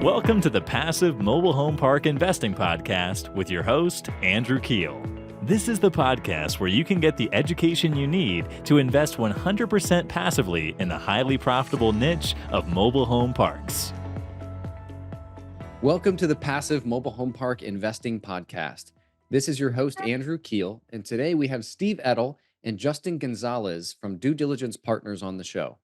Welcome to the Passive Mobile Home Park Investing Podcast with your host, Andrew Keel. This is the podcast where you can get the education you need to invest 100% passively in the highly profitable niche of mobile home parks. Welcome to the Passive Mobile Home Park Investing Podcast. This is your host, Andrew Keel, and today we have Steve Edel and Justin Gonzales from Due Diligence Partners on the show.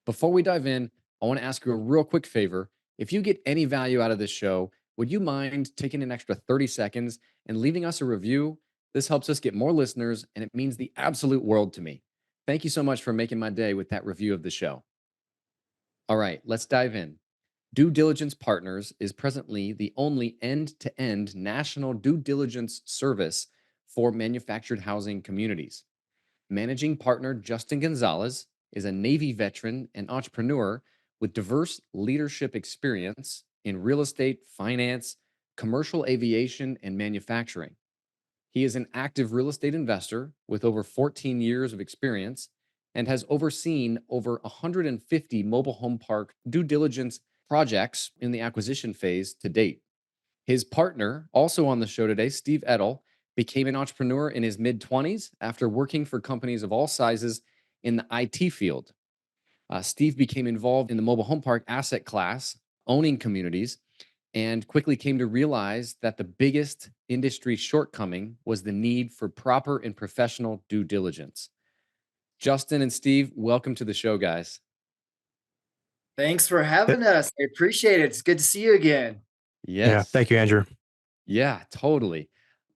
Before we dive in, I want to ask you a real quick favor. If you get any value out of this show, would you mind taking an extra 30 seconds and leaving us a review? This helps us get more listeners, and it means the absolute world to me. Thank you so much for making my day with that review of the show. All right, let's dive in. Due Diligence Partners is presently the only end-to-end national due diligence service for manufactured housing communities. Managing partner Justin Gonzales is a Navy veteran and entrepreneur with diverse leadership experience in real estate, finance, commercial aviation, and manufacturing. He is an active real estate investor with over 14 years of experience and has overseen over 150 mobile home park due diligence projects in the acquisition phase to date. His partner, also on the show today, Steve Edel, became an entrepreneur in his mid-20s after working for companies of all sizes in the IT field. Steve became involved in the mobile home park asset class, owning communities, and quickly came to realize that the biggest industry shortcoming was the need for proper and professional due diligence. Justin and Steve, welcome to the show, guys. Thanks for having us. I appreciate it. It's good to see you again. Yes. Yeah, thank you, Andrew. Yeah, totally.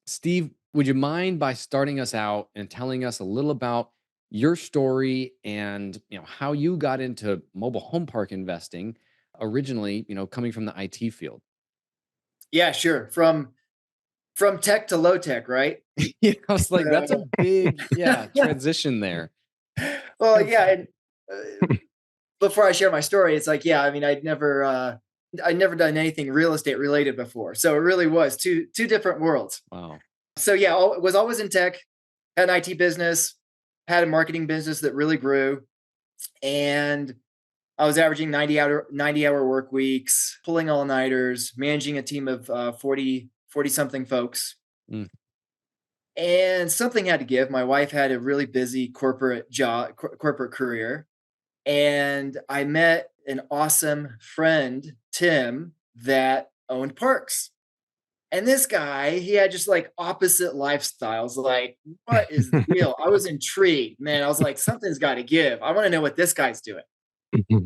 Steve, would you mind by starting us out and telling us a little about your story and how you got into mobile home park investing originally, coming from the IT field? Yeah, sure. From tech to low tech, right? I was like, that's a big transition there. Well, yeah. And before I share my story, it's like, yeah, I mean, I'd never done anything real estate related before. So it really was two different worlds. Wow. So yeah, was always in tech, had an IT business, had a marketing business that really grew. And I was averaging 90-hour work weeks, pulling all-nighters, managing a team of 40 something folks. Mm. And something had to give. My wife had a really busy corporate career. And I met an awesome friend, Tim, that owned parks. And this guy, he had just like opposite lifestyles. Like, what is the deal? I was intrigued, man. I was like, something's got to give. I want to know what this guy's doing. Mm-hmm.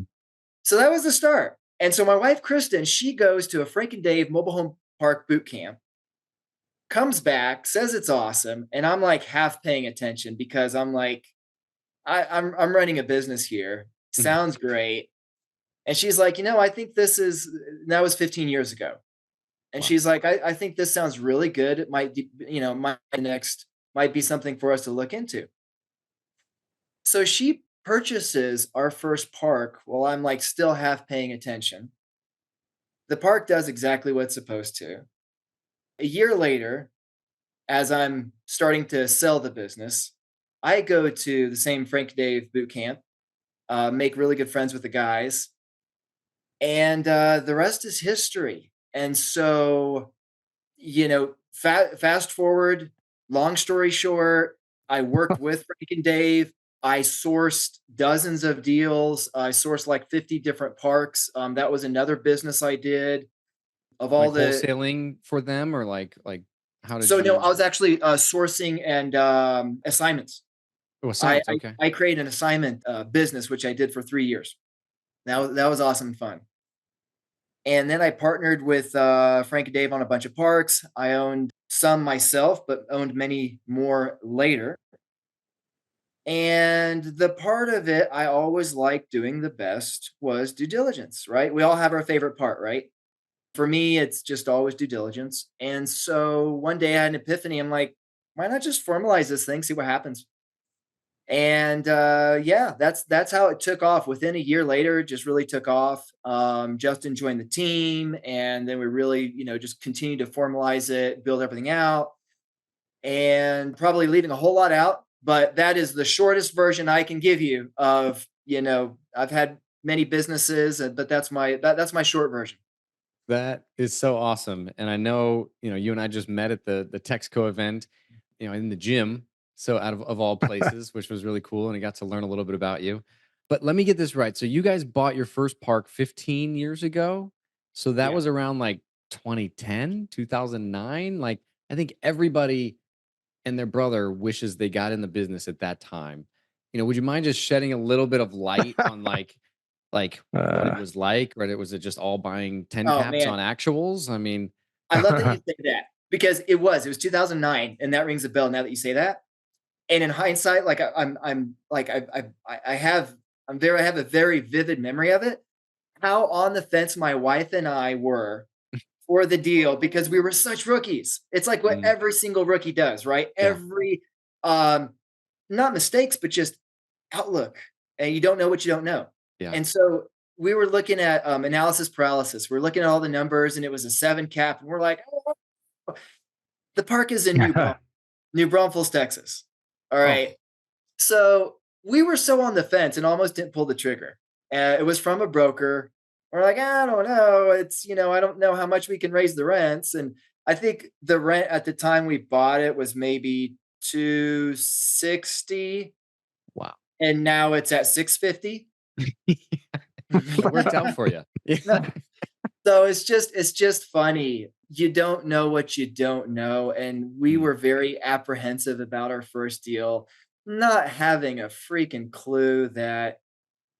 So that was the start. And so my wife, Kristen, she goes to a Frank and Dave mobile home park boot camp, comes back, says it's awesome. And I'm like half paying attention because I'm like, I'm running a business here. Sounds great. And she's like, I think that was 15 years ago. And wow. She's like, I think this sounds really good. It might be, might be something for us to look into. So she purchases our first park while I'm like still half paying attention. The park does exactly what it's supposed to. A year later, as I'm starting to sell the business, I go to the same Frank Dave boot camp, make really good friends with the guys. And the rest is history. And so, fast forward, long story short, I worked with Frank and Dave. I sourced dozens of deals. I sourced like 50 different parks. That was another business I did. Of all the wholesaling for them, or like how did? So no, I was actually sourcing and assignments. Oh, assignments. Okay. I created an assignment business, which I did for 3 years. That was awesome and fun. And then I partnered with Frank and Dave on a bunch of parks. I owned some myself, but owned many more later. And the part of it I always liked doing the best was due diligence, right? We all have our favorite part, right? For me, it's just always due diligence. And so one day I had an epiphany. I'm like, why not just formalize this thing, see what happens? And that's how it took off. Within a year later, it just really took off. Justin joined the team, and then we really, just continued to formalize it, build everything out, and probably leaving a whole lot out. But that is the shortest version I can give you of, I've had many businesses, but that's my short version. That is so awesome. And I know, you and I just met at the Texco event, in the gym. So out of all places, which was really cool. And I got to learn a little bit about you. But let me get this right. So you guys bought your first park 15 years ago. So that Yeah. was around like 2010, 2009. Like I think everybody and their brother wishes they got in the business at that time. Would you mind just shedding a little bit of light on like what it Uh, was like, or was it just all buying 10 Oh caps on man, actuals? I mean, I love that you say that because it was 2009, and that rings a bell now that you say that. And in hindsight, like I'm like I have I have a very vivid memory of it. How on the fence my wife and I were for the deal because we were such rookies. It's like what mm, every single rookie does, right? yeah, Every um not mistakes, but just outlook. And you don't know what you don't know. yeah. And so we were looking at analysis paralysis. We're looking at all the numbers and it was a 7 cap. And we're like, oh, the park is in New Braunfels, Texas. All Oh, right. So we were so on the fence and almost didn't pull the trigger. It was from a broker. We're like, I don't know. I don't know how much we can raise the rents. And I think the rent at the time we bought it was maybe 260, wow. and now it's at 650. It worked out for you. No. So it's just funny. You don't know what you don't know. And we Mm, were very apprehensive about our first deal, not having a freaking clue that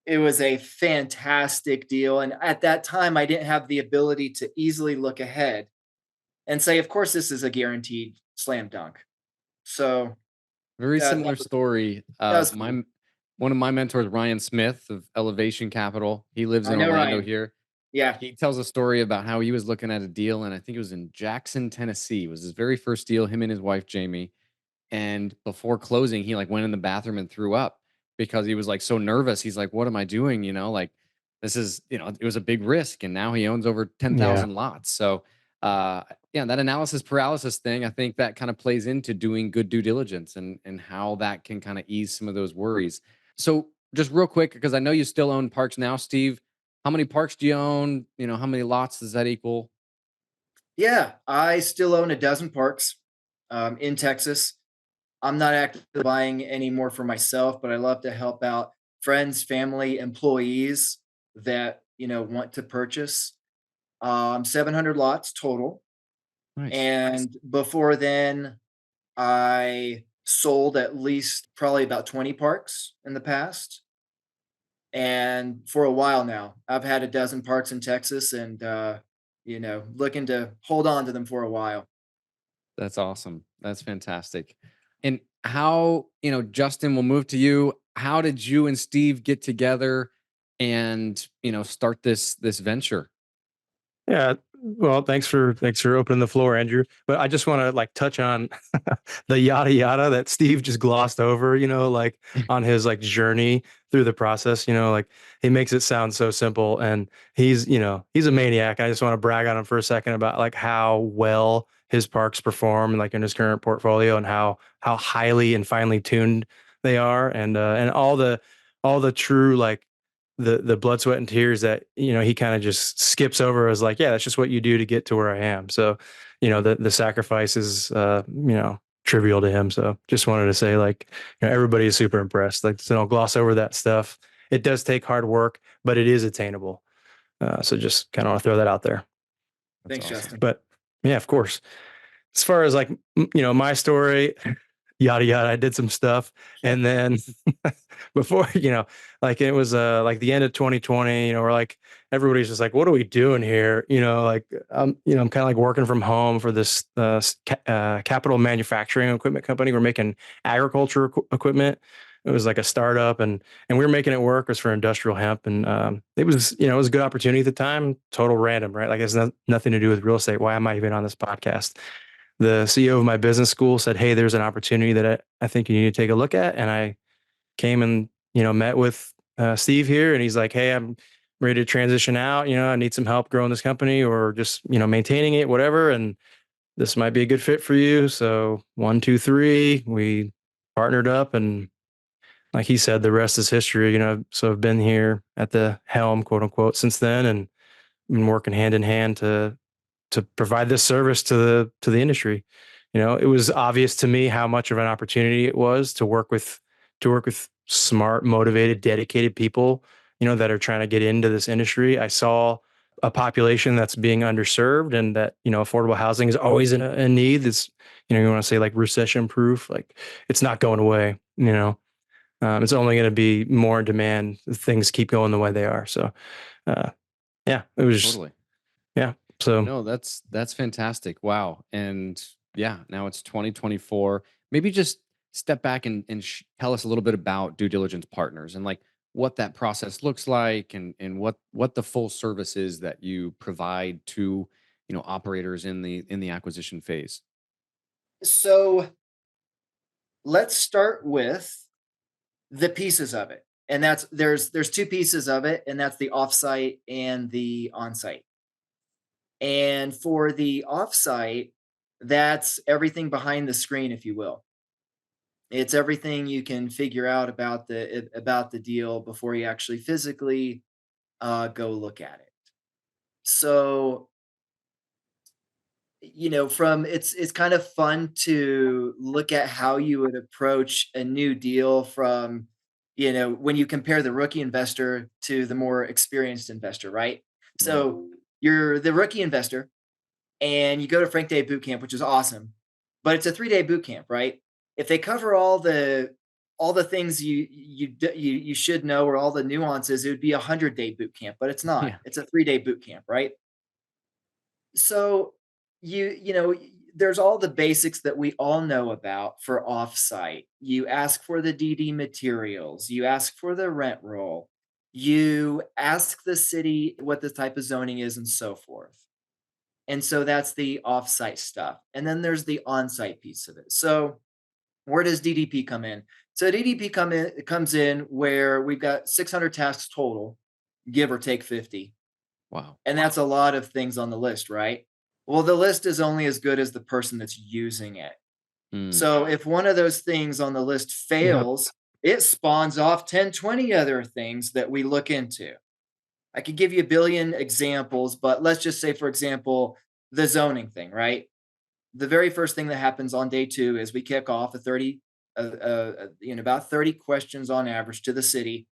it was a fantastic deal. And at that time, I didn't have the ability to easily look ahead and say, of course, this is a guaranteed slam dunk. So Very that similar story. was fun. One of my mentors, Ryan Smith of Elevation Capital, he lives I in know, Orlando Ryan. here. Yeah. He tells a story about how he was looking at a deal, and I think it was in Jackson, Tennessee. It was his very first deal, him and his wife Jamie. And before closing, he like went in the bathroom and threw up because he was like so nervous. He's like, "What am I doing?" Like this is, it was a big risk, and now he owns over yeah. 10,000 lots. So, yeah, that analysis paralysis thing, I think that kind of plays into doing good due diligence and how that can kind of ease some of those worries. So, just real quick, because I know you still own parks now, Steve. How many parks do you own? How many lots does that equal? Yeah. I still own a dozen parks in Texas. I'm not actively buying any more for myself, but I love to help out friends, family, employees that want to purchase. 700 lots total, Nice. and before then, I sold at least probably about 20 parks in the past. And for a while now, I've had a dozen parks in Texas, and looking to hold on to them for a while. That's awesome. That's fantastic. And how, Justin, we'll move to you. How did you and Steve get together and, start this venture? Yeah. Well, thanks for opening the floor, Andrew. But I just want to like touch on the yada yada that Steve just glossed over, like on his like journey through the process, like he makes it sound so simple and he's a maniac. I just want to brag on him for a second about like how well his parks perform like in his current portfolio and how highly and finely tuned they are and all the true like the blood, sweat, and tears that he kind of just skips over as like, yeah, that's just what you do to get to where I am. So, the sacrifice is trivial to him. So just wanted to say like, everybody is super impressed. Like, so don't gloss over that stuff. It does take hard work, but it is attainable. So just kind of want to throw that out there. That's Thanks, awesome. Justin. But yeah, of course. As far as like, my story, yada yada, I did some stuff, and then before like it was like the end of 2020, we're like everybody's just like, what are we doing here, like I'm kind of like working from home for this capital manufacturing equipment company. We're making agriculture equipment. It was like a startup, and we were making it work. It was for industrial hemp, and it was a good opportunity at the time. Total random, right? Like it's nothing to do with real estate. Why am I even on this podcast? The CEO of my business school said, "Hey, there's an opportunity that I think you need to take a look at." And I came and, met with Steve here, and he's like, "Hey, I'm ready to transition out. I need some help growing this company or just, maintaining it, whatever. And this might be a good fit for you." So 1, 2, 3, we partnered up, and like he said, the rest is history, so I've been here at the helm, quote unquote, since then. And been working hand in hand to provide this service to the industry. It was obvious to me how much of an opportunity it was to work with smart, motivated, dedicated people, that are trying to get into this industry. I saw a population that's being underserved, and that, affordable housing is always in need. It's, you want to say like recession proof, like it's not going away, it's only going to be more in demand if things keep going the way they are. So, yeah, it was Totally. yeah. So No, that's fantastic. Wow. And yeah, now it's 2024. Maybe just step back and tell us a little bit about Due Diligence Partners and like what that process looks like, and what the full service is that you provide to, operators in the acquisition phase. So let's start with the pieces of it. And there's two pieces of it, and that's the offsite and the onsite. And for the offsite, that's everything behind the screen, if you will. It's everything you can figure out about the deal before you actually physically go look at it. So, from it's kind of fun to look at how you would approach a new deal from, when you compare the rookie investor to the more experienced investor, right? So you're the rookie investor and you go to Frank Day boot camp, which is awesome, but it's a 3-day boot camp, right? If they cover all the things you should know, or all the nuances, it would be a 100-day boot camp, but it's not. Yeah. It's a 3-day boot camp, right? So there's all the basics that we all know about for offsite. You ask for the DD materials, you ask for the rent roll, you ask the city what the type of zoning is, and so forth. And so that's the offsite stuff. And then there's the onsite piece of it. So where does DDP come in? So DDP comes in where we've got 600 tasks total, give or take 50. Wow. And that's a lot of things on the list, right? Well, the list is only as good as the person that's using it. So if one of those things on the list fails, it spawns off 10, 20 other things that we look into. I could give you a billion examples, but let's just say, for example, the zoning thing, right? The very first thing that happens on day 2 is we kick off about 30 questions on average to the city,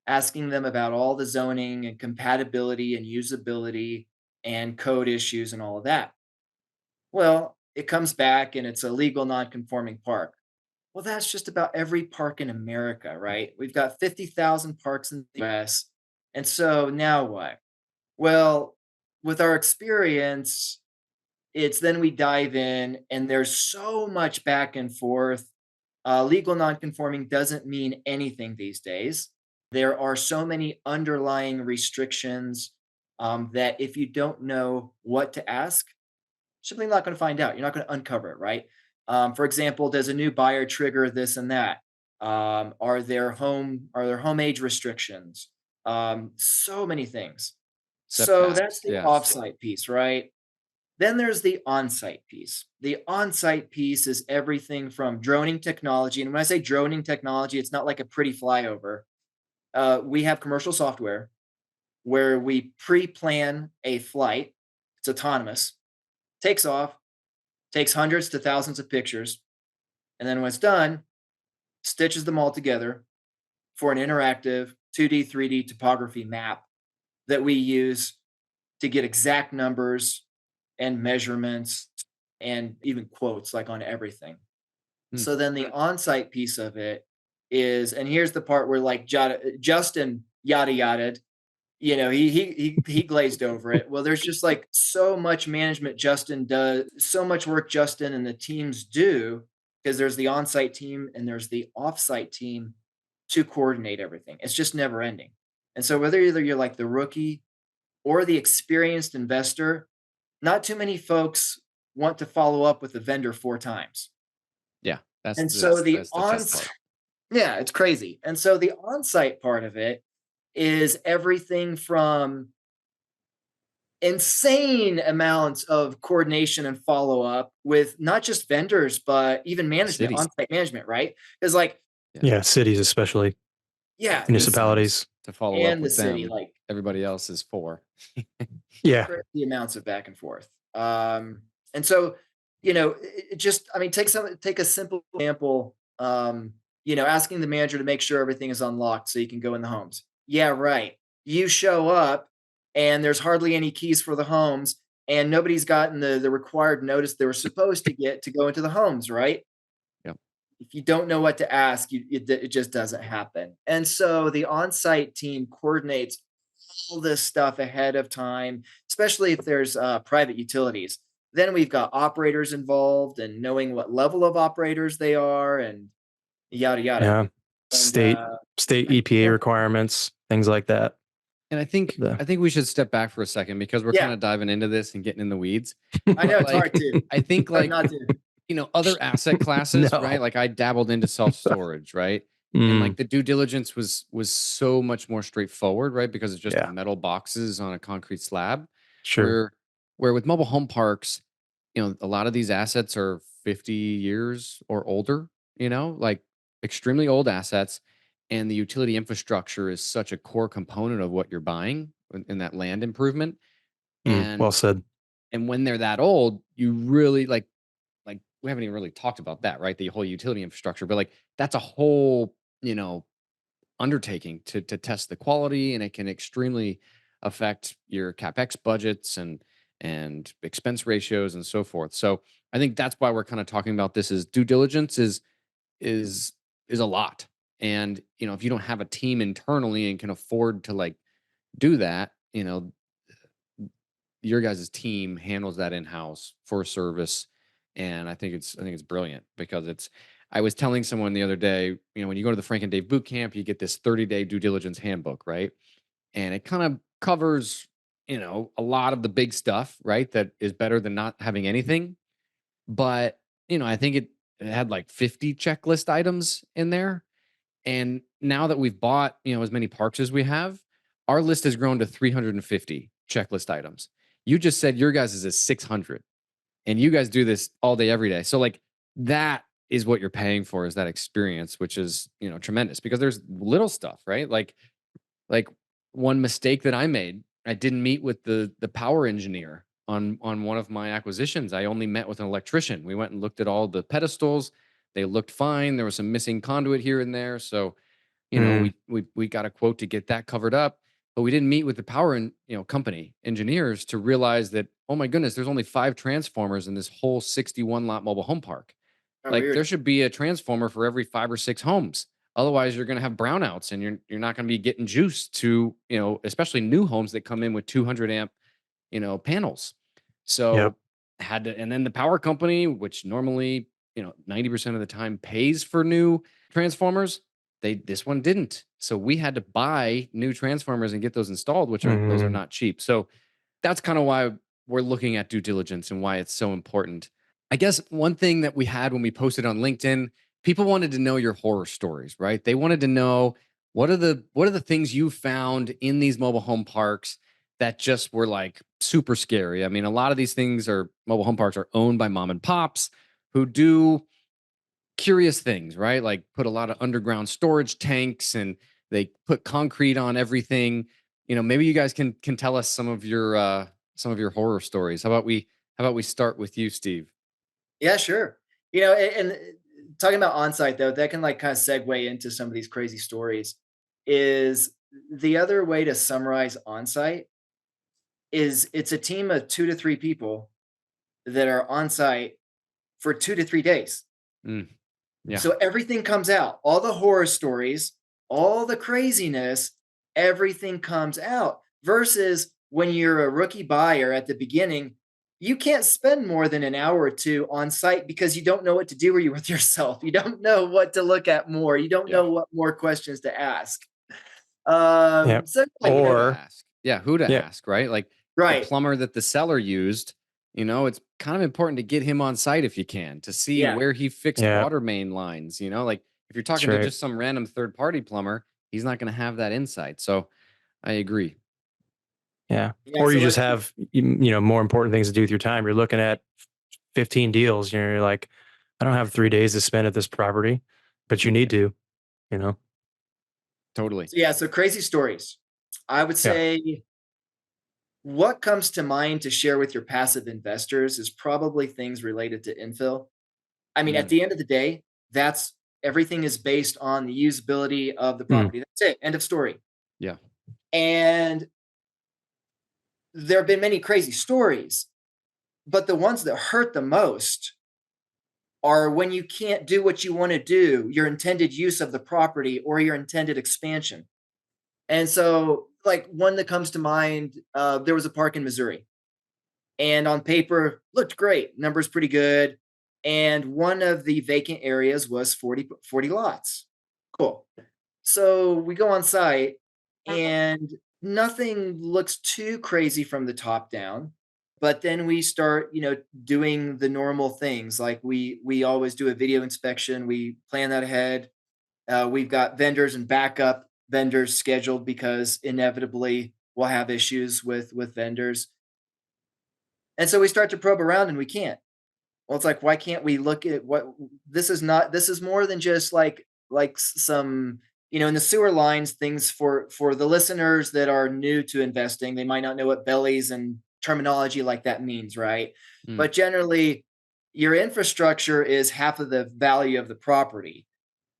asking them about all the zoning and compatibility and usability and code issues and all of that. Well, it comes back and it's a legal non-conforming park. Well, that's just about every park in America, right? We've got 50,000 parks in the US. And so now what? Well, with our experience, it's then we dive in and there's so much back and forth. Legal non-conforming doesn't mean anything these days. There are so many underlying restrictions that if you don't know what to ask, simply not going to find out. You're not going to uncover it, right? For example, does a new buyer trigger this and that? Are there home age restrictions? So many things. So that's the offsite piece, right? Then there's the on-site piece. The on-site piece is everything from droning technology. And when I say droning technology, it's not like a pretty flyover. We have commercial software where we pre-plan a flight. It's autonomous, takes off, takes hundreds to thousands of pictures, and then when it's done, stitches them all together for an interactive 2D, 3D topography map that we use to get exact numbers and measurements and even quotes like on everything. So then the on-site piece of it is, and here's the part where like Justin yada yada, he glazed over it. Well, there's just like so much management Justin does, so much work Justin and the teams do, because there's the on-site team and there's the off-site team to coordinate everything. It's just never ending. And so whether either you're like the rookie or the experienced investor, not too many folks want to follow up with the vendor 4 times. Yeah. That's the on-site. Yeah, it's crazy. And so the on-site part of it is everything from insane amounts of coordination and follow-up with not just vendors, but even management, on-site management, right? Because like, cities especially. Yeah, municipalities to follow up with them. Like everybody else is for. Yeah. crazy amounts of back and forth. And so, take a simple example, asking the manager to make sure everything is unlocked so you can go in the homes. Yeah, right. You show up and there's hardly any keys for the homes and nobody's gotten the required notice they were supposed to get to go into the homes, right? Yep. If you don't know what to ask, it just doesn't happen. And so the on-site team coordinates all this stuff ahead of time, especially if there's private utilities. Then we've got operators involved and knowing what level of operators they are and yada yada. Yeah. And, State EPA requirements, things like that. And I think we should step back for a second because we're kind of diving into this and getting in the weeds. I know it's hard to. I think not to. Other asset classes, right? Like I dabbled into self-storage, right? And like the due diligence was so much more straightforward, right? Because it's just metal boxes on a concrete slab. Sure. Where with mobile home parks, a lot of these assets are 50 years or older, like extremely old assets. And the utility infrastructure is such a core component of what you're buying in that land improvement. And well said. And when they're that old, you really like we haven't even really talked about that, right? The whole utility infrastructure, but like that's a whole, undertaking to test the quality, and it can extremely affect your CapEx budgets and expense ratios and so forth. So I think that's why we're kind of talking about this. Is due diligence is a lot, and if you don't have a team internally and can afford to like do that, your guys' team handles that in-house for service. And I think it's brilliant because I was telling someone the other day, when you go to the Frank and Dave boot camp, you get this 30-day due diligence handbook, right? And it kind of covers, a lot of the big stuff, right? That is better than not having anything. But, I think it had like 50 checklist items in there. And now that we've bought, as many parks as we have, our list has grown to 350 checklist items. You just said your guys is 600. And you guys do this all day, every day. So like that is what you're paying for, is that experience, which is, tremendous, because there's little stuff, right? Like one mistake that I made, I didn't meet with the power engineer on one of my acquisitions. I only met with an electrician. We went and looked at all the pedestals. They looked fine. There was some missing conduit here and there. So, we got a quote to get that covered up. But we didn't meet with the power and company engineers to realize that, oh my goodness, there's only 5 transformers in this whole 61 lot mobile home park. Weird. There should be a transformer for every 5 or 6 homes. Otherwise, you're going to have brownouts, and you're not going to be getting juice to especially new homes that come in with 200 amp panels. So had to, and then the power company, which normally 90% of the time pays for new transformers, this one didn't. So we had to buy new transformers and get those installed, which are those are not cheap. So that's kind of why we're looking at due diligence and why it's so important. I guess one thing that we had when we posted on LinkedIn, people wanted to know your horror stories, right? They wanted to know what are the things you found in these mobile home parks that just were like super scary. I mean, a lot of these mobile home parks are owned by mom and pops who do curious things, right? Like put a lot of underground storage tanks, and they put concrete on everything. Maybe you guys can tell us some of your horror stories. How about we start with you, Steve? Yeah, sure. And talking about on-site though, that can like kind of segue into some of these crazy stories. Is the other way to summarize on-site is it's a team of 2 to 3 people that are on site for 2 to 3 days. Yeah. So everything comes out, all the horror stories, all the craziness, everything comes out, versus when you're a rookie buyer at the beginning, you can't spend more than an hour or 2 on site because you don't know what to do with yourself. You don't know what to look at more. You don't know what more questions to ask. So who to ask, right? Like the plumber that the seller used, it's kind of important to get him on site if you can, to see where he fixed water main lines. Like if you're talking to just some random third party plumber, he's not going to have that insight. So I agree. Yeah. Or you just have, more important things to do with your time. You're looking at 15 deals. You're like, I don't have 3 days to spend at this property, but you need to, Totally. So crazy stories. I would say what comes to mind to share with your passive investors is probably things related to infill. I mean, at Mm, the end of the day, that's everything is based on the usability of the Mm. property. That's it. End of story. yeah. And there have been many crazy stories, but the ones that hurt the most are when you can't do what you want to do, your intended use of the property or your intended expansion. And so, like one that comes to mind, there was a park in Missouri, and on paper looked great, numbers pretty good. And one of the vacant areas was 40 lots. Cool. So we go on site, and nothing looks too crazy from the top down. But then we start, doing the normal things like we always do a video inspection. We plan that ahead. We've got vendors and backup vendors scheduled because inevitably we'll have issues with vendors. And so we start to probe around and we can't. Well, it's like, why can't we look at what this is not, this is more than just some, in the sewer lines, things for the listeners that are new to investing, they might not know what bellies and terminology like that means, right? Mm, But generally, your infrastructure is half of the value of the property.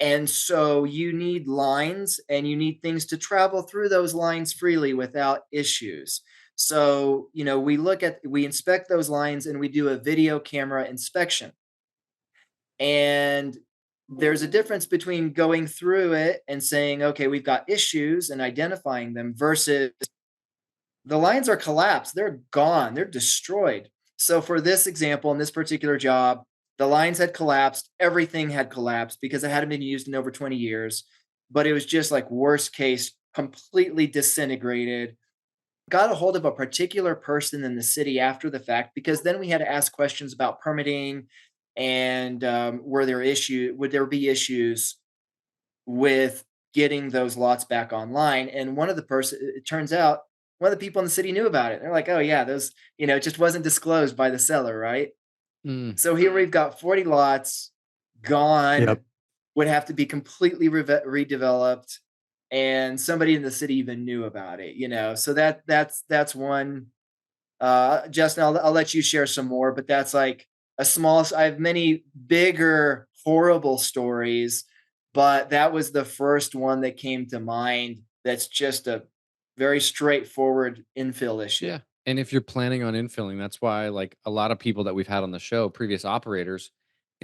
And so you need lines and you need things to travel through those lines freely without issues. So, we inspect those lines and we do a video camera inspection. And there's a difference between going through it and saying, okay, we've got issues and identifying them versus the lines are collapsed. They're gone. They're destroyed. So for this example, in this particular job, the lines had collapsed. Everything had collapsed because it hadn't been used in over 20 years. But it was just like worst case, completely disintegrated. Got a hold of a particular person in the city after the fact because then we had to ask questions about permitting and would there be issues with getting those lots back online. And it turns out one of the people in the city knew about it. They're like, oh yeah, those, it just wasn't disclosed by the seller, right? mm, So here we've got 40 lots gone, Yep. would have to be completely redeveloped. And somebody in the city even knew about it. So that's one. Justin, I'll let you share some more, but that's like a small. I have many bigger horrible stories, but that was the first one that came to mind. That's just a very straightforward infill issue. yeah. And if you're planning on infilling, that's why like a lot of people that we've had on the show, previous operators,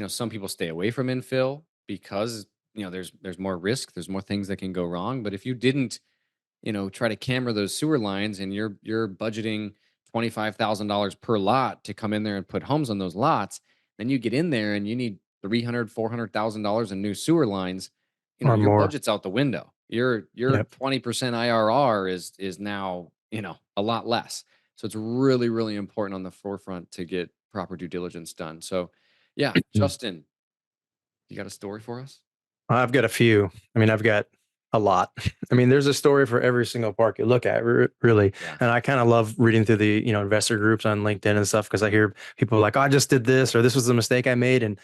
some people stay away from infill because, there's more risk, there's more things that can go wrong. But if you didn't, try to camera those sewer lines and you're budgeting $25,000 per lot to come in there and put homes on those lots, then you get in there and you need $300,000-$400,000 in new sewer lines, Or your more. budget's out the window. Your Yep. 20% IRR is now, a lot less. So it's really, really important on the forefront to get proper due diligence done. So yeah, Justin, you got a story for us? I've got a few. I mean, I've got a lot. I mean, there's a story for every single park you look at, really. Yeah. And I kind of love reading through the, investor groups on LinkedIn and stuff because I hear people like, oh, I just did this or this was the mistake I made. And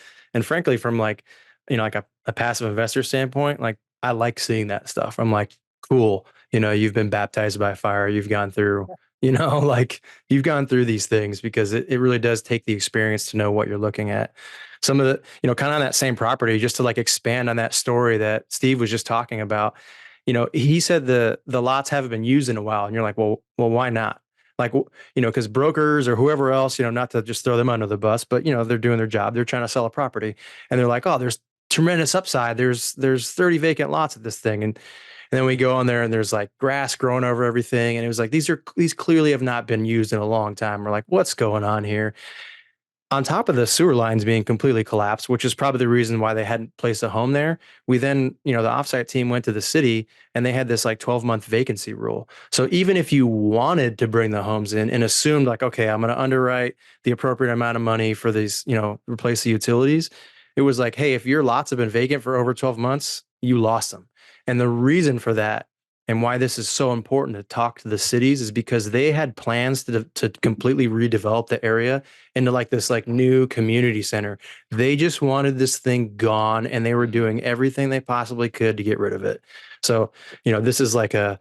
frankly, from like, like a passive investor standpoint, like I like seeing that stuff. I'm like, cool. You've been baptized by fire. You've gone through, like you've gone through these things because it really does take the experience to know what you're looking at. Some of the, kind of on that same property, just to like expand on that story that Steve was just talking about, he said the lots haven't been used in a while. And you're like, well, why not? Like, because brokers or whoever else, not to just throw them under the bus, but, they're doing their job. They're trying to sell a property and they're like, oh, there's tremendous upside. There's 30 vacant lots of this thing. And then we go on there and there's like grass growing over everything. And it was like, these clearly have not been used in a long time. We're like, what's going on here? On top of the sewer lines being completely collapsed, which is probably the reason why they hadn't placed a home there, we then, the offsite team went to the city and they had this like 12-month vacancy rule. So even if you wanted to bring the homes in and assumed like, okay, I'm going to underwrite the appropriate amount of money for these, replace the utilities, it was like, hey, if your lots have been vacant for over 12 months, you lost them. And the reason for that and why this is so important to talk to the cities is because they had plans to completely redevelop the area into like this like new community center. They just wanted this thing gone and they were doing everything they possibly could to get rid of it. So, this is like a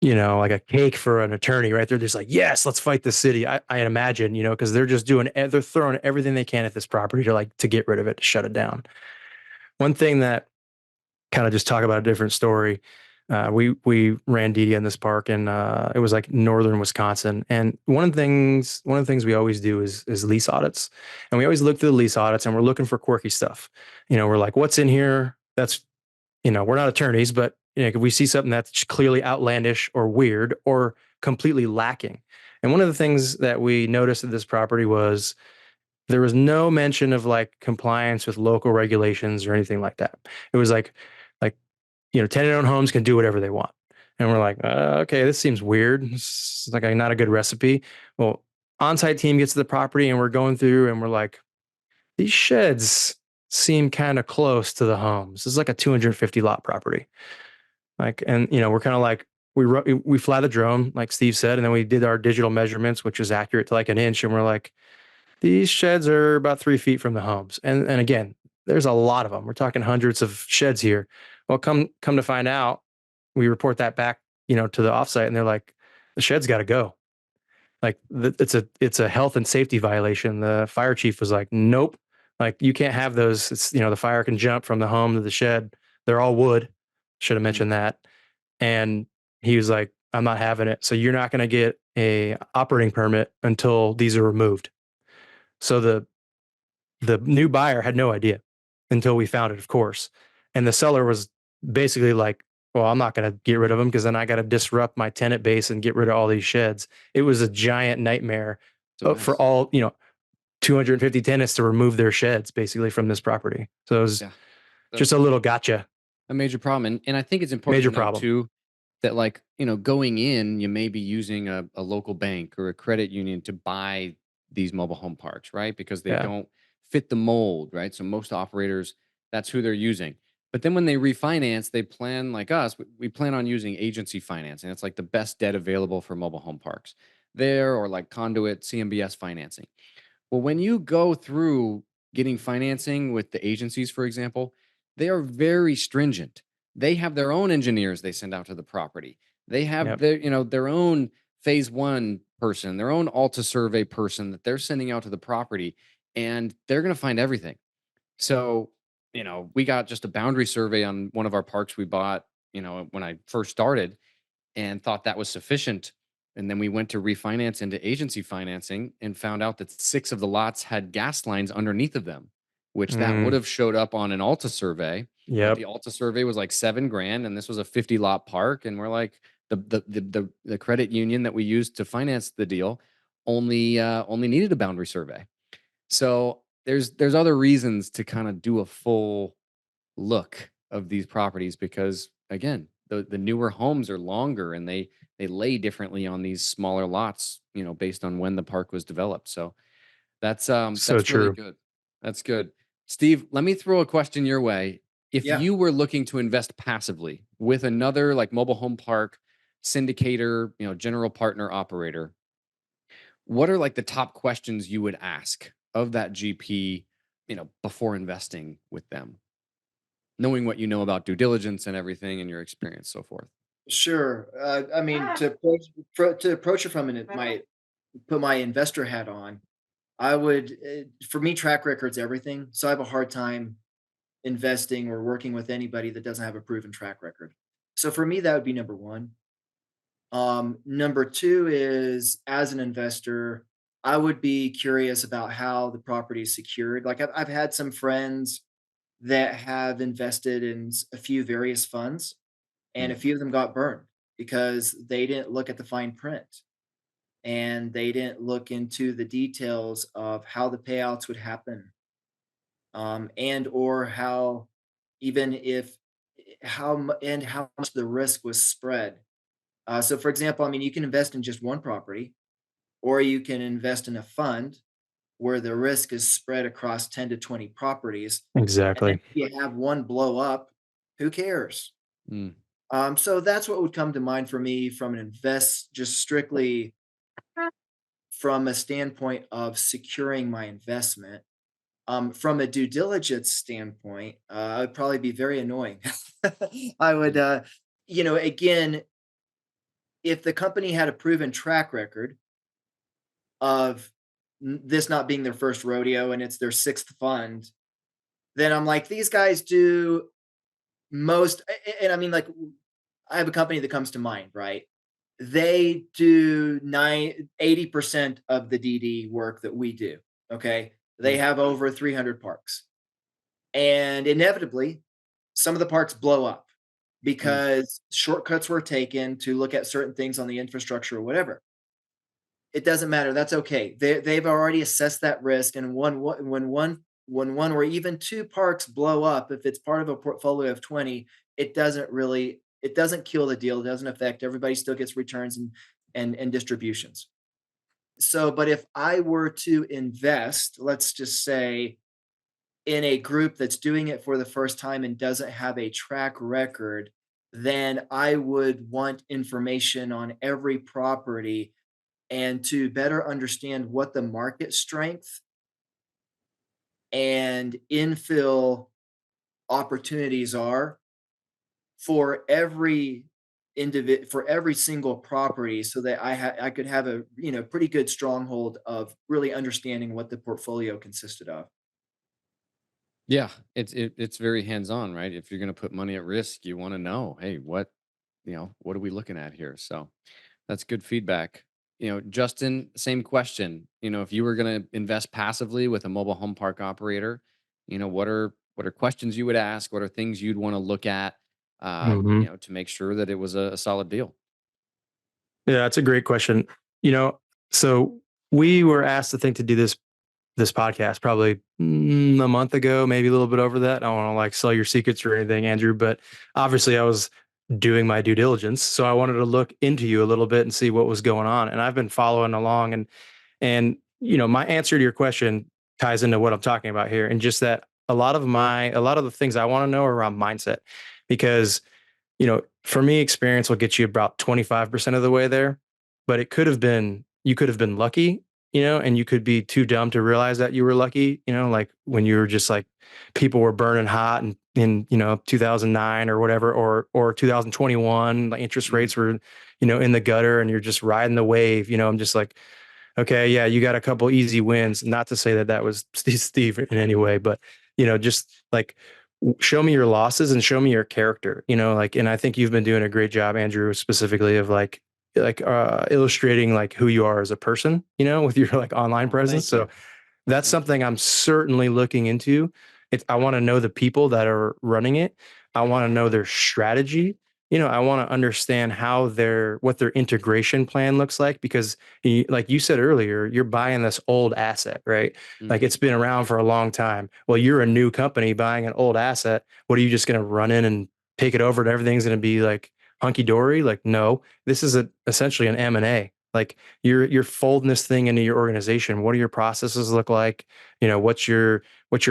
like a cake for an attorney, right? They're just like, yes, let's fight the city. I imagine, because they're just they're throwing everything they can at this property to get rid of it, to shut it down. One thing that kind of just talk about a different story. We ran DD in this park, and it was like northern Wisconsin. And one of the things we always do is lease audits, and we always look through the lease audits, and we're looking for quirky stuff. We're like, what's in here? That's we're not attorneys, but if we see something that's clearly outlandish or weird or completely lacking. And one of the things that we noticed at this property was there was no mention of like compliance with local regulations or anything like that. It was like tenant-owned homes can do whatever they want. And we're like, okay, this seems weird. It's like not a good recipe. Well, on-site team gets to the property and we're going through and we're like, these sheds seem kind of close to the homes. This is like a 250 lot property. And we're kind of like, we fly the drone, like Steve said, and then we did our digital measurements, which is accurate to like an inch. And we're like, these sheds are about 3 feet from the homes. And again, there's a lot of them. We're talking hundreds of sheds here. Well, come to find out, we report that back, to the offsite, and they're like, the shed's got to go. Like it's a health and safety violation. The fire chief was like, nope, like you can't have those. It's, the fire can jump from the home to the shed. They're all wood. Should have mentioned that. And he was like, I'm not having it. So you're not going to get a operating permit until these are removed. So the new buyer had no idea until we found it, of course. And the seller was basically like, well, I'm not going to get rid of them because then I got to disrupt my tenant base and get rid of all these sheds. It was a giant nightmare for all, 250 tenants to remove their sheds basically from this property. So it was just a little gotcha. A major problem. And I think it's important Major to know problem. too, that like, going in, you may be using a local bank or a credit union to buy these mobile home parks, right? Because they don't fit the mold, right? So most operators, that's who they're using. But then when they refinance, they plan like us, we plan on using agency financing. It's like the best debt available for mobile home parks there, or like conduit CMBS financing. Well, when you go through getting financing with the agencies, for example, they are very stringent. They have their own engineers they send out to the property. They have their own phase one person, their own Alta survey person that they're sending out to the property, and they're going to find everything. So, we got just a boundary survey on one of our parks we bought, when I first started, and thought that was sufficient. And then we went to refinance into agency financing and found out that 6 of the lots had gas lines underneath of them, which that would have showed up on an Alta survey. Yeah. The Alta survey was like $7,000, and this was a 50 lot park. And we're like, the credit union that we used to finance the deal only needed a boundary survey. So there's other reasons to kind of do a full look of these properties, because again, the newer homes are longer and they lay differently on these smaller lots, based on when the park was developed. So that's really true. good. That's good. Steve, let me throw a question your way. If you were looking to invest passively with another like mobile home park syndicator, general partner operator, what are like the top questions you would ask of that GP, before investing with them, knowing what you know about due diligence and everything and your experience, so forth? Sure. I mean, to approach it from put my investor hat on, I would, for me, track record's everything. So I have a hard time investing or working with anybody that doesn't have a proven track record. So for me, that would be number one. Number two is, as an investor, I would be curious about how the property is secured. Like I've had some friends that have invested in a few various funds, and a few of them got burned because they didn't look at the fine print and they didn't look into the details of how the payouts would happen, and or how, even if and how much the risk was spread. So for example, I mean, you can invest in just one property, or you can invest in a fund where the risk is spread across 10 to 20 properties. And then Exactly. if you have one blow up, who cares? Mm. So that's what would come to mind for me from just strictly from a standpoint of securing my investment. From a due diligence standpoint, I would probably be very annoying. I would, again, if the company had a proven track record of this not being their first rodeo and it's their sixth fund, then I'm like, these guys do and I mean, like, I have a company that comes to mind, right? They do 80% of the DD work that we do. Okay. They Mm. have over 300 parks. And inevitably, some of the parks blow up Mm. because shortcuts were taken to look at certain things on the infrastructure or whatever. It doesn't matter. That's okay. They've already assessed that risk. And when one or even two parks blow up, if it's part of a portfolio of 20, it doesn't kill the deal. It doesn't affect. Everybody still gets returns and distributions. So, but if I were to invest, let's just say, in a group that's doing it for the first time and doesn't have a track record, then I would want information on every property and to better understand what the market strength and infill opportunities are for for every single property, so that I could have a pretty good stronghold of really understanding what the portfolio consisted of. Yeah, it's very hands-on, right? If you're going to put money at risk, you want to know, hey, what are we looking at here? So that's good feedback. Justin, same question. If you were going to invest passively with a mobile home park operator, what are questions you would ask? What are things you'd want to look at, Hmm. to make sure that it was a solid deal? Yeah, that's a great question. You know, so we were asked to think to do this podcast probably a month ago, maybe a little bit over that. I don't want to like sell your secrets or anything, Andrew, but obviously I was doing my due diligence, so I wanted to look into you a little bit and see what was going on. And I've been following along, and my answer to your question ties into what I'm talking about here, and just that a lot of the things I want to know are around mindset, because for me, experience will get you about 25% of the way there, but you could have been lucky, and you could be too dumb to realize that you were lucky, like when you were just like people were burning hot in 2009 or whatever, or 2021, like interest Mhm. rates were, in the gutter and you're just riding the wave, I'm just like, okay, yeah, you got a couple easy wins. Not to say that that was Steve in any way, but just like show me your losses and show me your character. Like, and I think you've been doing a great job, Andrew, specifically of illustrating like who you are as a person. With your like online Oh, presence. thank So you. that's Thank you. something I'm certainly looking into. I want to know the people that are running it. I want to know their strategy. I want to understand what their integration plan looks like, because like you said earlier, you're buying this old asset, right? Like Mhm. it's been around for a long time. Well, you're a new company buying an old asset. What are you just going to run in and take it over and everything's going to be like hunky dory? Like, no, this is essentially an M&A. Like you're folding this thing into your organization. What do your processes look like? What's your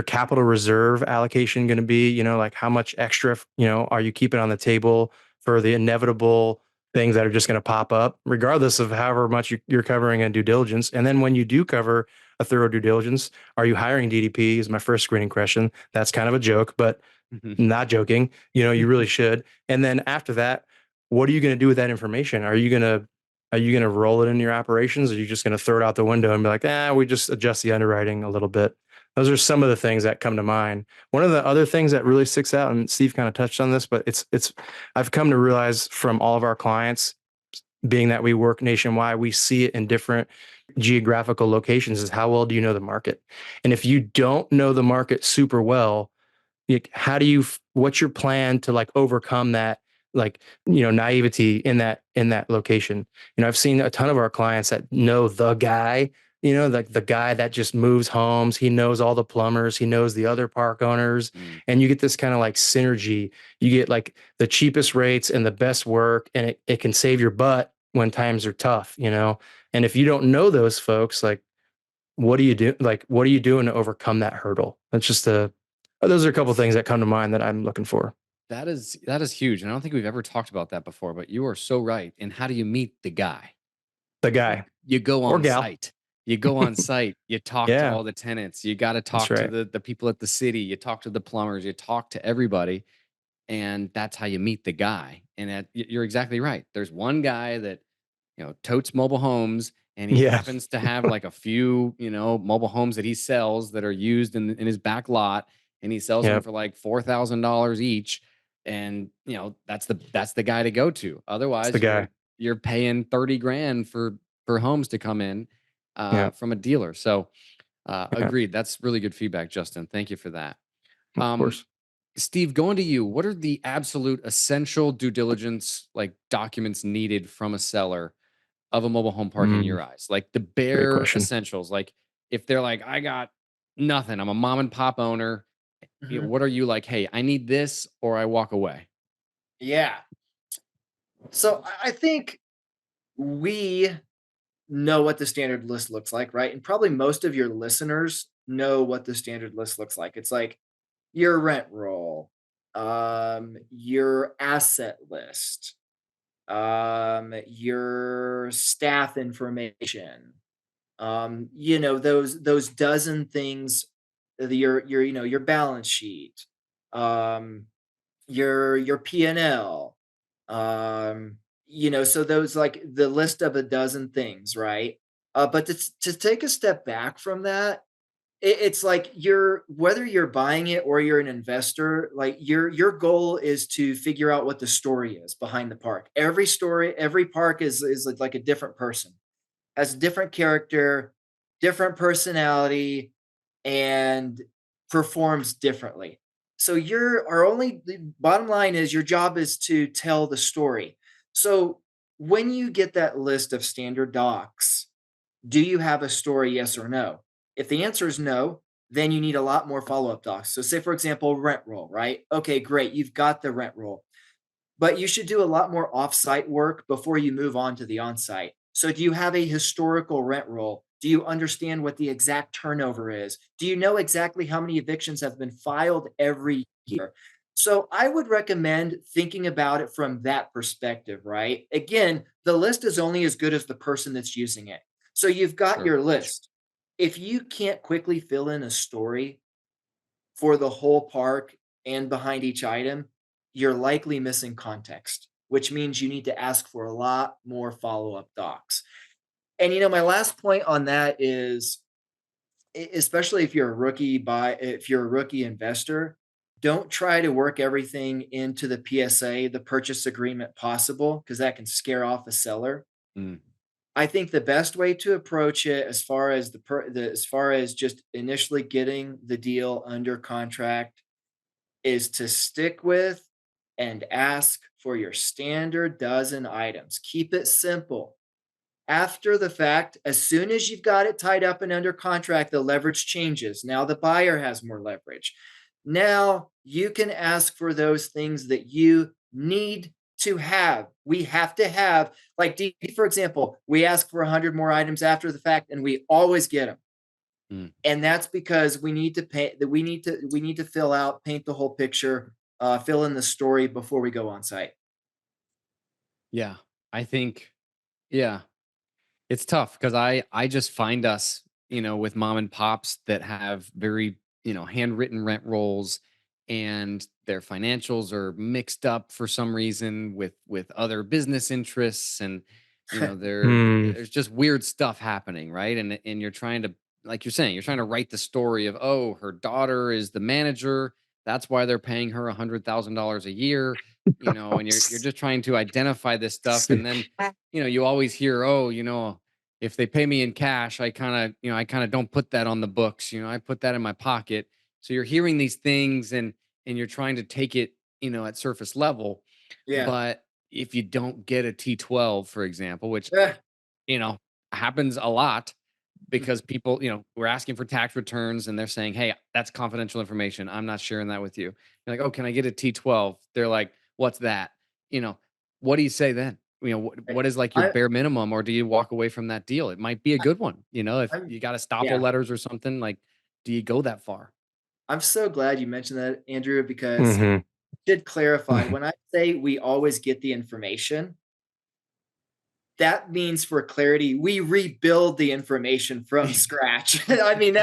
capital reserve allocation going to be? Like how much extra, are you keeping on the table for the inevitable things that are just going to pop up, regardless of however much you're covering in due diligence. And then when you do cover a thorough due diligence, are you hiring DDP? Is my first screening question. That's kind of a joke, but Mhm. not joking. You really should. And then after that, what are you going to do with that information? Are you going to roll it into your operations? Or are you just going to throw it out the window and be like, we just adjust the underwriting a little bit? Those are some of the things that come to mind. One of the other things that really sticks out, and Steve kind of touched on this, but I've come to realize from all of our clients, being that we work nationwide, we see it in different geographical locations, is how well do you know the market? And if you don't know the market super well, like, what's your plan to like overcome that, like, naivety in that location? I've seen a ton of our clients that know the guy, like the guy that just moves homes. He knows all the plumbers, he knows the other park owners, Mm. and you get this kind of like synergy. You get like the cheapest rates and the best work, and it can save your butt when times are tough. And if you don't know those folks, like, what do you do? Like, what are you doing to overcome that hurdle? Those are a couple of things that come to mind that I'm looking for. That is huge, and I don't think we've ever talked about that before, but you are so right. And how do you meet the guy? The You guy you go or on gal. site. You go on site, you talk to Yeah, all the tenants, you gotta that's talk to right. the people at the city, you talk to the plumbers, you talk to everybody, and that's how you meet the guy. And you're exactly right. There's one guy that totes mobile homes, and he Yeah. happens to have like a few, mobile homes that he sells that are used in his back lot, and he sells them Yep. for like $4,000 each. And that's the guy to go to. That's Otherwise, the guy. you're paying 30 grand for homes to come in Yeah. from a dealer. So Yeah. agreed. That's really good feedback, Justin. Thank you for that. Of course. Steve, going to you, what are the absolute essential due diligence like documents needed from a seller of a mobile home park in your eyes? Like the Great bare question. essentials. Like if they're like, I got nothing, I'm a mom and pop owner. Mhm. What are you like? Hey, I need this, or I walk away. Yeah. So I think we know what the standard list looks like, right? And probably most of your listeners know what the standard list looks like. It's like your rent roll, your asset list, your staff information, those dozen things, your balance sheet, um, your P&L, so those like the list of a dozen things, right? But to take a step back from that, it's like whether you're buying it or you're an investor, like your goal is to figure out what the story is behind the park. Every park is like a different person, has a different character, different personality, and performs differently. So the bottom line is your job is to tell the story. So when you get that list of standard docs, do you have a story, yes or no? If the answer is no, then you need a lot more follow-up docs. So say, for example, rent roll, right? Okay, great. You've got the rent roll, but you should do a lot more off-site work before you move on to the on-site. So do you have a historical rent roll? Do you understand what the exact turnover is? Do you know exactly how many evictions have been filed every year? So I would recommend thinking about it from that perspective, right? Again, the list is only as good as the person that's using it. So you've got Sure. your list. If you can't quickly fill in a story for the whole park and behind each item, you're likely missing context, which means you need to ask for a lot more follow-up docs. And my last point on that is, especially if you're if you're a rookie investor, don't try to work everything into the PSA, the purchase agreement possible, because that can scare off a seller. Mm. I think the best way to approach it, as far as as far as just initially getting the deal under contract, is to stick with and ask for your standard dozen items. Keep it simple. After the fact, as soon as you've got it tied up and under contract, the leverage changes. Now the buyer has more leverage. Now you can ask for those things that you need to have. We have to have, like, for example, we ask for 100 more items after the fact, and we always get them. And that's because we need to paint the whole picture, fill in the story before we go on site. Yeah, I think, yeah, it's tough because I just find us, with mom and pops that have very, handwritten rent rolls, and their financials are mixed up for some reason with other business interests, and there's just weird stuff happening, right? And you're trying to, like you're saying, you're trying to write the story of, oh, her daughter is the manager, that's why they're paying her $100,000 a year, and you're just trying to identify this stuff, and then you always hear, oh, if they pay me in cash, I kind of don't put that on the books. I put that in my pocket. So you're hearing these things, and you're trying to take it, at surface level. Yeah. But if you don't get a T12, for example, which, Eh, happens a lot, because people, we're asking for tax returns, and they're saying, hey, that's confidential information, I'm not sharing that with you. You're like, oh, can I get a T12? They're like, what's that? What do you say then? What is like your I, bare minimum, or do you walk away from that deal? It might be a good one. If I'm, you got estoppel yeah, letters or something, like, do you go that far? I'm so glad you mentioned that, Andrew, because Mhm. did clarify when I say we always get the information, that means, for clarity, we rebuild the information from scratch. I mean,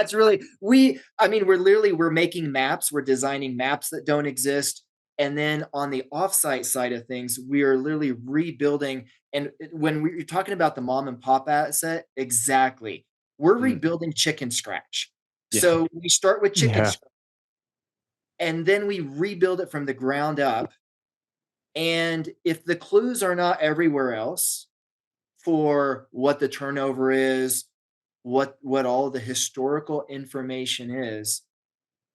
we're making maps, we're designing maps that don't exist. And then on the offsite side of things, we are literally rebuilding. And when we're talking about the mom and pop asset, exactly, we're rebuilding chicken scratch. Yeah. So we start with chicken Yeah. scratch, and then we rebuild it from the ground up. And if the clues are not everywhere else for what the turnover is, what all the historical information is,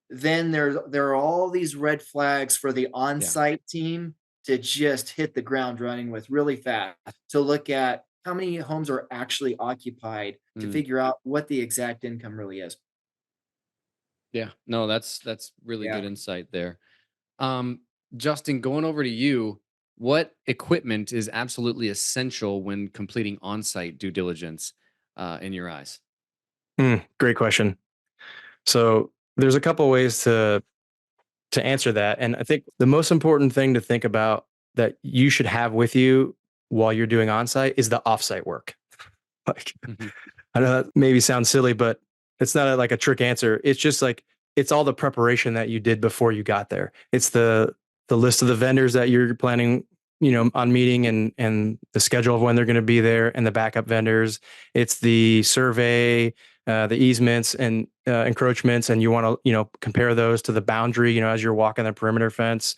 then there are all these red flags for the on-site team to just hit the ground running with really fast, to look at how many homes are actually occupied, to figure out what the exact income really is. Yeah. No, that's really Yeah. good insight there. Justin, going over to you, what equipment is absolutely essential when completing on-site due diligence in your eyes? Great question. So there's a couple ways to answer that. And I think the most important thing to think about that you should have with you while you're doing on-site is the off-site work. Like, Mhm. I know that maybe sounds silly, but it's not like a trick answer. It's just like, it's all the preparation that you did before you got there. It's the list of the vendors that you're planning, on meeting, and the schedule of when they're going to be there, and the backup vendors. It's the survey, the easements and encroachments, and you want to, compare those to the boundary, as you're walking the perimeter fence.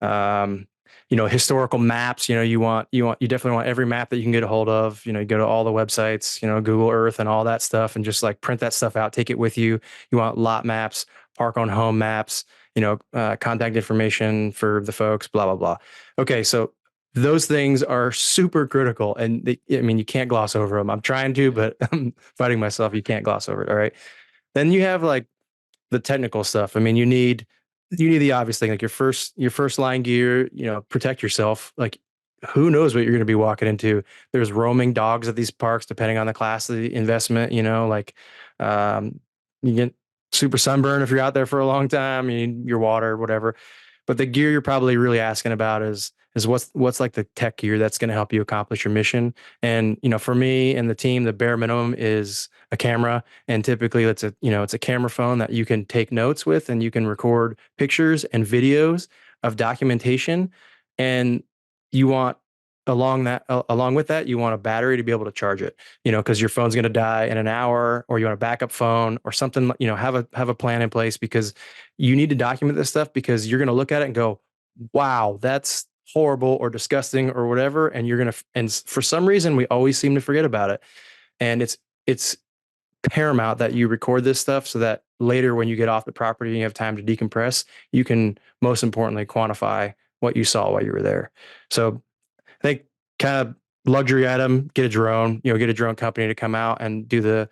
Um, historical maps, you definitely want every map that you can get a hold of. You go to all the websites, Google Earth and all that stuff, and just like print that stuff out, take it with you. You want lot maps, park on home maps, contact information for the folks, blah, blah, blah. Okay. So those things are super critical, and you can't gloss over them. I'm trying to, but I'm fighting myself. You can't gloss over it. All right. Then you have like the technical stuff. You need the obvious thing, like your first line gear, protect yourself. Like, who knows what you're going to be walking into? There's roaming dogs at these parks, depending on the class of the investment, um, you get super sunburn if you're out there for a long time, you need your water, whatever. But the gear you're probably really asking about is what's like the tech gear that's going to help you accomplish your mission. And, for me and the team, the bare minimum is a camera. And typically it's a camera phone that you can take notes with, and you can record pictures and videos of documentation. And you want along with that, you want a battery to be able to charge it, because your phone's going to die in an hour, or you want a backup phone or something. Have a plan in place, because you need to document this stuff, because you're going to look at it and go, wow, that's horrible or disgusting or whatever. And for some reason, we always seem to forget about it. And it's paramount that you record this stuff, so that later when you get off the property and you have time to decompress, you can most importantly quantify what you saw while you were there. So I think kind of luxury item, get a drone company to come out and do the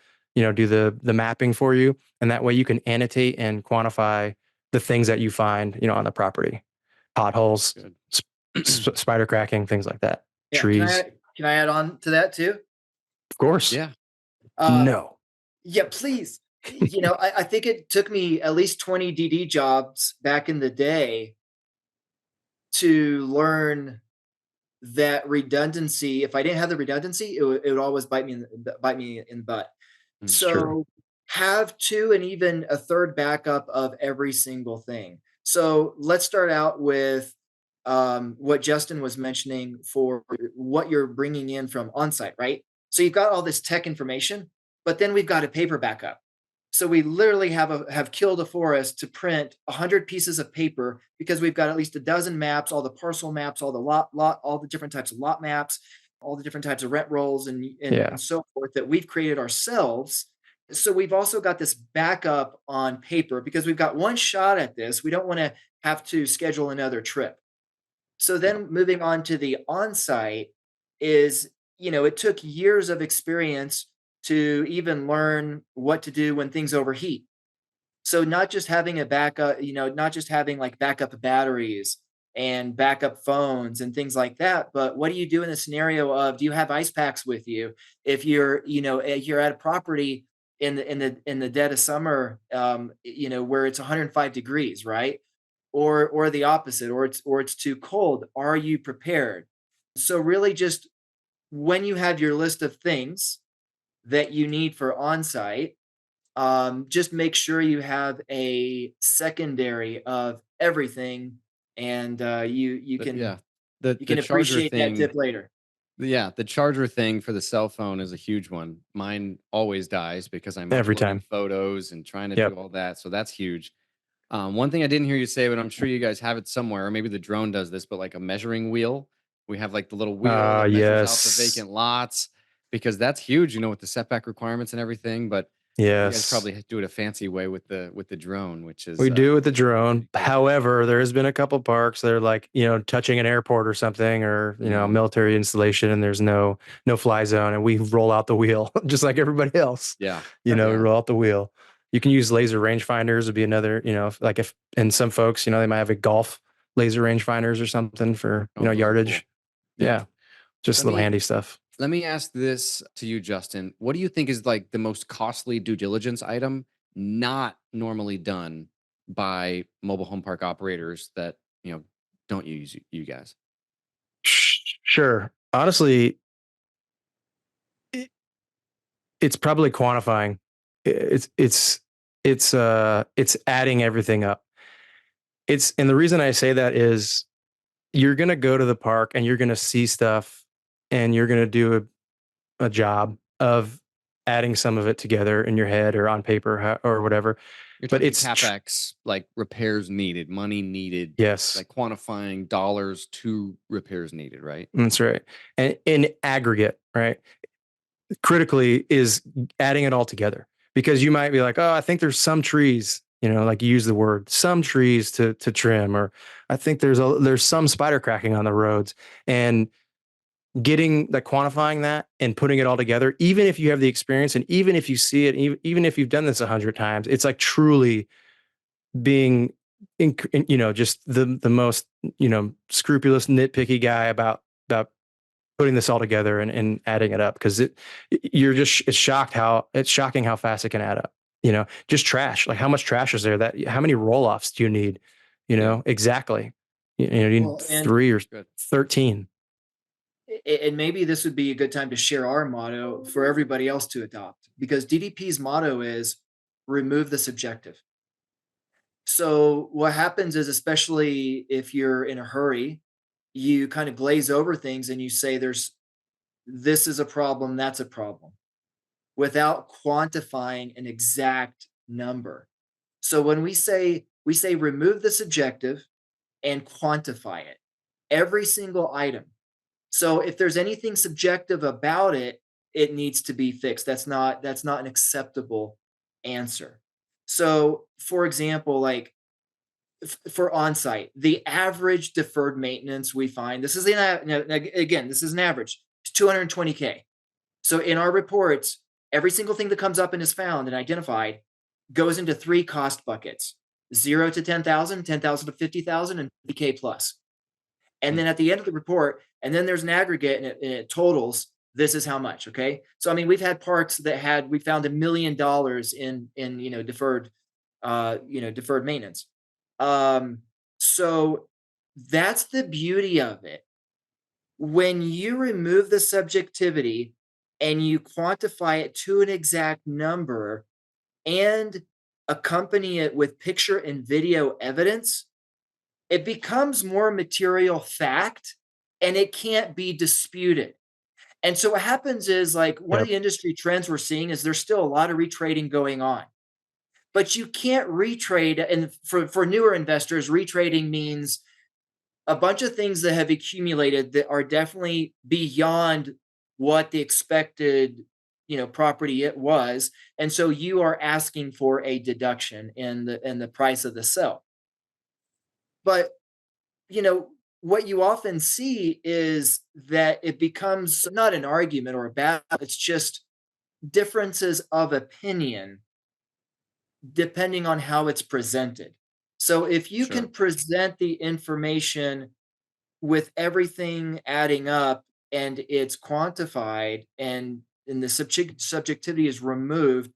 mapping for you. And that way you can annotate and quantify the things that you find, on the property: potholes, spider cracking, things like that. Yeah. Trees. Can I add on to that too? Of course. Yeah. No. Yeah, please. I think it took me at least 20 DD jobs back in the day to learn that redundancy. If I didn't have the redundancy, it would always bite me in the butt. So Sure. have two and even a third backup of every single thing. So let's start out with what Justin was mentioning for what you're bringing in from onsite, right? So you've got all this tech information, but then we've got a paper backup. So we literally have killed a forest to print 100 pieces of paper, because we've got at least a dozen maps, all the parcel maps, all the lot, all the different types of lot maps, all the different types of rent rolls, and so forth, that we've created ourselves. So we've also got this backup on paper, because we've got one shot at this. We don't want to have to schedule another trip. So then moving on to the on-site is, it took years of experience to even learn what to do when things overheat. So not just having a backup, not just having like backup batteries and backup phones and things like that, but what do you do in the scenario of, do you have ice packs with you? If you're at a property in the dead of summer, where it's 105 degrees, right? Or the opposite, or it's too cold. Are you prepared? So really, just when you have your list of things that you need for on-site, just make sure you have a secondary of everything, and you But can yeah, you the can charger appreciate that thing. tip later. Yeah, the charger thing for the cell phone is a huge one. Mine always dies because I'm Every uploading time. photos and trying to do Yep. all that. So that's huge. One thing I didn't hear you say, but I'm sure you guys have it somewhere, or maybe the drone does this, but like a measuring wheel. We have like the little wheel that measures out the Yes. vacant lots because that's huge, with the setback requirements and everything. But you guys Yes. probably do it a fancy way with the drone, which is We do it with the drone. pretty cool. However, there has been a couple parks that are like, touching an airport or something, or military installation, and there's no fly zone, and we roll out the wheel just like everybody else. Yeah. We Yeah. roll out the wheel. You can use laser rangefinders would be another, if and some folks, they might have a golf laser rangefinders or something for Oh, those are yardage. cool. Yeah. Just Let little me- handy stuff. Let me ask this to you, Justin. What do you think is like the most costly due diligence item not normally done by mobile home park operators that, don't use you guys? Sure. Honestly, it's probably quantifying. It's adding everything up. And the reason I say that is you're going to go to the park and you're going to see stuff and you're going to do a job of adding some of it together in your head or on paper or whatever. You're But talking it's CapEx, like repairs needed, money needed, yes, like quantifying dollars to repairs needed, right? that's right. And in aggregate, right? Critically is adding it all together, because you might be like, oh, I think there's some trees, like you use the word, some trees to trim, or I think there's some spider cracking on the roads, and quantifying that and putting it all together, even if you have the experience and even if you see it, even if you've done this 100 times, it's like truly being just the most, scrupulous, nitpicky guy about putting this all together and adding it up, because it's shocking how fast it can add up. Just trash. Like, how much trash is there? How many roll-offs do you need? Exactly. You need Well, and 3 or 13. and maybe this would be a good time to share our motto for everybody else to adopt, because DDP's motto is remove the subjective. So what happens is, especially if you're in a hurry, you kind of glaze over things and you say this is a problem, that's a problem, without quantifying an exact number. So when we say remove the subjective and quantify it, every single item. So if there's anything subjective about it, it needs to be fixed. That's not an acceptable answer. So for example, like for on-site, the average deferred maintenance we find, this is again, this is an average, it's $220K. So in our reports, every single thing that comes up and is found and identified goes into 3 cost buckets: 0 to 10,000, 10,000 to 50,000, and 50K plus. And then at the end of the report, and then there's an aggregate, and it totals, this is how much. Okay. So, I mean, we've had parks that we found $1 million in deferred maintenance. So that's the beauty of it. When you remove the subjectivity and you quantify it to an exact number and accompany it with picture and video evidence, it becomes more material fact and it can't be disputed. And so what happens is, like, one of the industry trends we're seeing is there's still a lot of retrading going on. But you can't retrade, and for newer investors, retrading means a bunch of things that have accumulated that are definitely beyond what the expected, property it was, and so you are asking for a deduction in the price of the sell. But what you often see is that it becomes not an argument or a battle; it's just differences of opinion depending on how it's presented. So if you can present the information with everything adding up and it's quantified and the subjectivity is removed,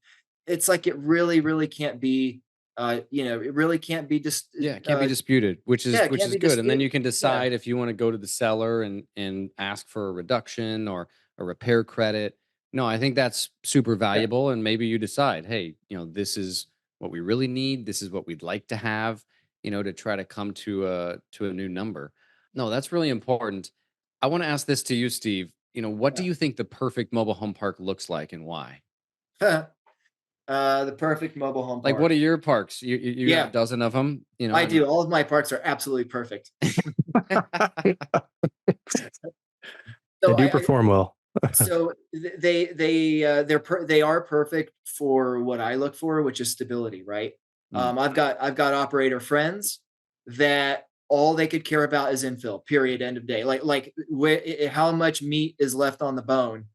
it's like it really, really can't be, it really can't be just, it can't be disputed, which is good. And then you can Yeah. decide if you want to go to the seller and ask for a reduction or a repair credit. No, I think that's super valuable. And maybe you decide, hey, this is what we really need. This is what we'd like to have. to try to come to a new number. No, that's really important. I want to ask this to you, Steve. What do you think the perfect mobile home park looks like and why? The perfect mobile home Like, park. what are your parks? You got a dozen of them, I do. All of my parks are absolutely perfect. They do perform well. So they are perfect for what I look for, which is stability, right? I've got operator friends that all they could care about is infill, period, end of day. Like how much meat is left on the bone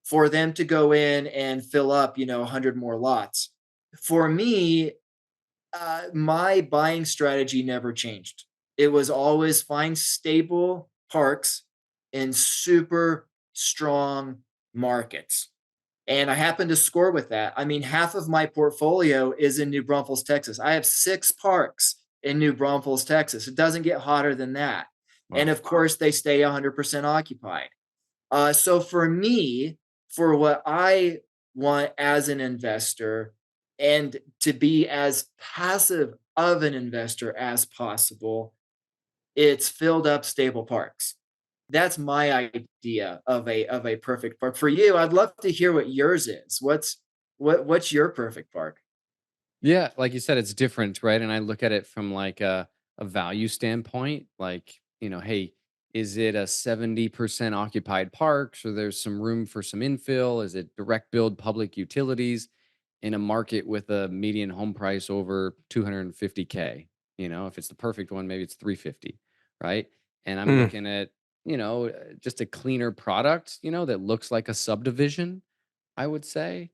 for them to go in and fill up, 100 more lots. For me, my buying strategy never changed. It was always find stable parks in super strong markets. And I happen to score with that. I mean, half of my portfolio is in New Braunfels, Texas. I have 6 parks in New Braunfels, Texas. It doesn't get hotter than that. Wow. And of course, they stay 100% occupied. So for me, for what I want as an investor, and to be as passive of an investor as possible, it's filled up stable parks. That's my idea of a perfect park. For you, I'd love to hear what yours is. What's your perfect park? Yeah, like you said, it's different, right? And I look at it from like a value standpoint. Like, hey, is it a 70% occupied park? So there's some room for some infill? Is it direct build public utilities in a market with a median home price over 250K? If it's the perfect one, maybe it's 350, right? And I'm looking at, just a cleaner product, that looks like a subdivision, I would say,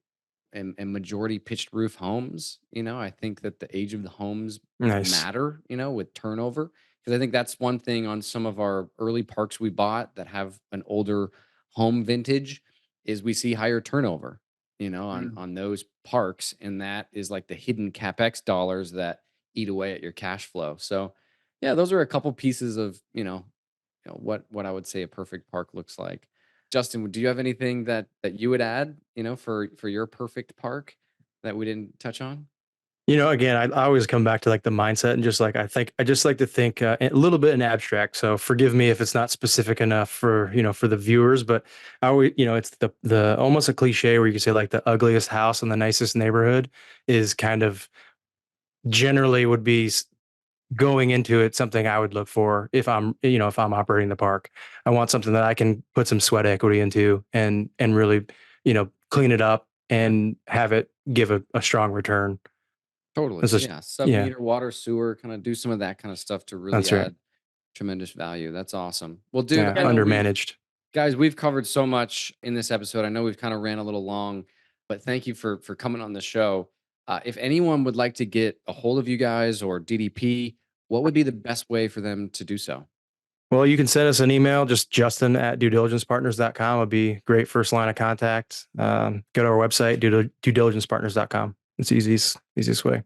and majority pitched roof homes. I think that the age of the homes matter, with turnover. Because I think that's one thing on some of our early parks we bought that have an older home vintage is we see higher turnover, on those parks. And that is like the hidden CapEx dollars that eat away at your cash flow. So yeah, those are a couple pieces of, what I would say a perfect park looks like. Justin, do you have anything that you would add, for your perfect park that we didn't touch on? Again, I always come back to like the mindset and just like, I just like to think a little bit in abstract. So forgive me if it's not specific enough for, for the viewers, but I always, it's the almost a cliche where you can say like the ugliest house in the nicest neighborhood is kind of generally would be going into it something I would look for if I'm operating the park. I want something that I can put some sweat equity into and really, clean it up and have it give a strong return. Totally. Yeah. Sub-meter water, sewer, kind of do some of that kind of stuff to really add tremendous value. That's awesome. Well, dude, undermanaged. Guys, we've covered so much in this episode. I know we've kind of ran a little long, but thank you for coming on the show. If anyone would like to get a hold of you guys or DDP, what would be the best way for them to do so? Well, you can send us an email, just justin@duediligencepartners.com would be great first line of contact. Go to our website, duediligencepartners.com. It's the easiest way.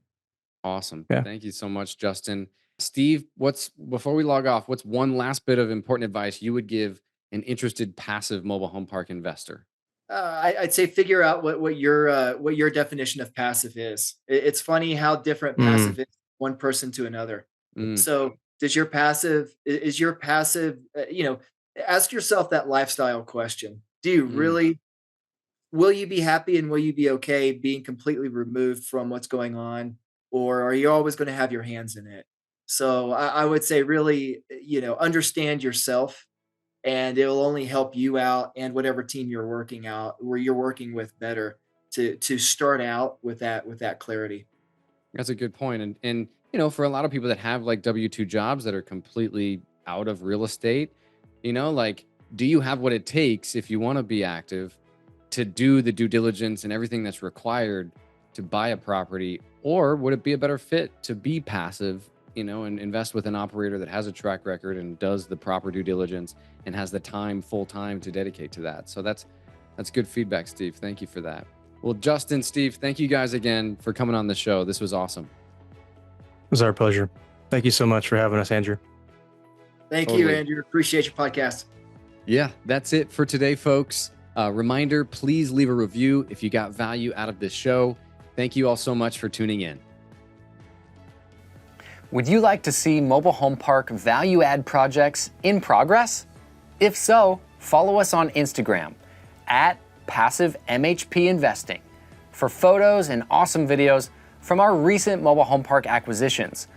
Awesome. Yeah. Thank you so much, Justin. Steve, before we log off, what's one last bit of important advice you would give an interested passive mobile home park investor? I'd say figure out what your definition of passive is. It's funny how different passive is one person to another. So is your passive, ask yourself that lifestyle question. Do you really, will you be happy and will you be okay being completely removed from what's going on? Or are you always going to have your hands in it? So I would say really, understand yourself, and it will only help you out and whatever team you're working with better to start out with that clarity. That's a good point. And for a lot of people that have like W-2 jobs that are completely out of real estate, like, do you have what it takes if you want to be active to do the due diligence and everything that's required to buy a property? Or would it be a better fit to be passive, and invest with an operator that has a track record and does the proper due diligence and has the time, full time to dedicate to that? So that's good feedback, Steve. Thank you for that. Well, Justin, Steve, thank you guys again for coming on the show. This was awesome. It was our pleasure. Thank you so much for having us, Andrew. Thank you, Andrew. Appreciate your podcast. Yeah, that's it for today, folks. Reminder, please leave a review if you got value out of this show. Thank you all so much for tuning in. Would you like to see mobile home park value add projects in progress? If so, follow us on Instagram at Passive MHP Investing for photos and awesome videos from our recent mobile home park acquisitions.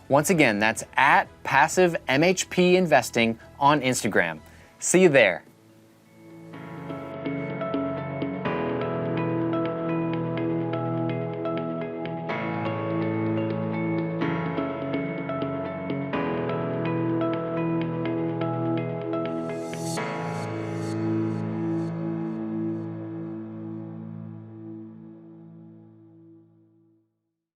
Once again, that's at Passive MHP Investing on Instagram. See you there.